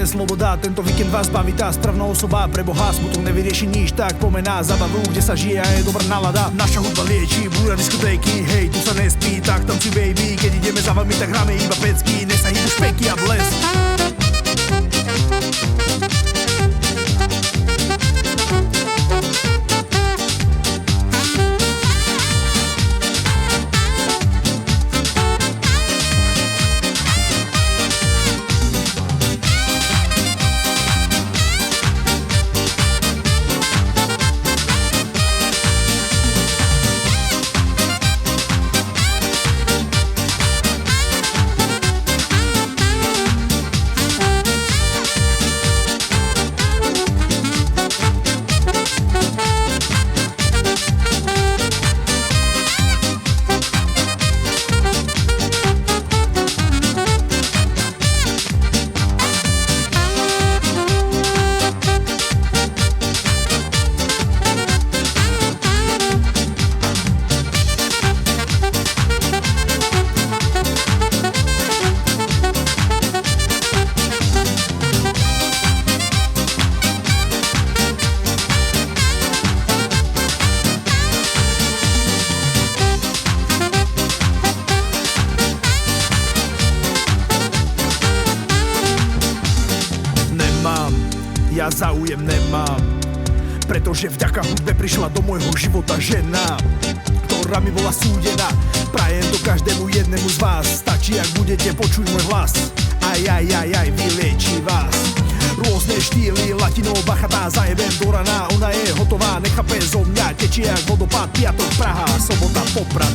je sloboda, tento víkend vás baví tá správna osoba. Pre Boha smutok nevyrieši nič, tak poďme na zabavu, kde sa žije a je dobrá nálada. Naša hudba lieči, búra diskotéky, hej, tu sa nespí, tak tancuj baby. Keď ideme za vami, tak hráme iba pecky, dnes sa hýbu špeky a blesk. Ja záujem nemám, pretože vďaka hudbe prišla do môjho života žena, ktorá mi bola súdená. Prajem to každému jednému z vás, stačí ak budete počuť môj hlas. Aj, vylieči vás. Rôzne štýly, latino, bachatá, zajebem do rana. Ona je hotová, nechápe zo mňa, tečie jak vodopád. Piatok, Praha, sobota, Poprad.